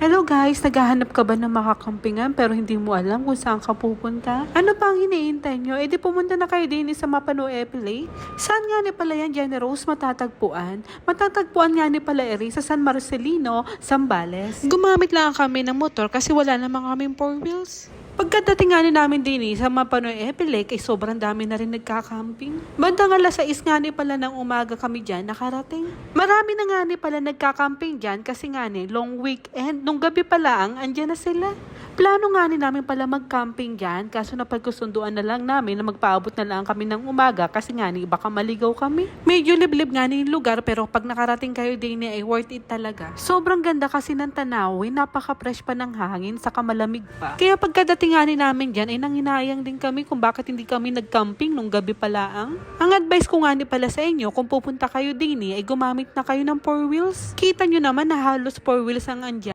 Hello guys, naghahanap ka ba ng makakampingan pero hindi mo alam kung saan ka pupunta? Ano pa ang hinihintay nyo? E di pumunta na kayo din sa Mapano Epilay. Saan nga ni pala yan, Jenny Rose, matatagpuan? Matatagpuan nga ni pala eri sa San Marcelino, Zambales. Gumamit lang kami ng motor kasi wala namang kaming 4 wheels. Pagkadating nga namin din sa Mapano Epilay, ay sobrang dami na rin nagkakamping. Bandang alas 6 nga ni pala ng umaga kami dyan nakarating. Marami na nga ni pala nagkakamping dyan kasi nga ni long weekend. Nung gabi pala andyan na sila. Plano nga ni namin pala mag-camping dyan kaso napagkusunduan na lang namin na magpaabot na lang kami ng umaga kasi nga ni baka maligaw kami. Medyo liblib nga ni yung lugar pero pag nakarating kayo din ay worth it talaga. Sobrang ganda kasi ng tanawin, napaka-fresh pa ng hangin saka malamig pa. Kaya pagkadating nga ni namin dyan ay nanginayang din kami kung bakit hindi kami nag-camping nung gabi pala Ang advice ko nga ni pala sa inyo kung pupunta kayo din ay gumamit na kayo ng 4 wheels. Kita nyo naman na halos 4 wheels ang andyan.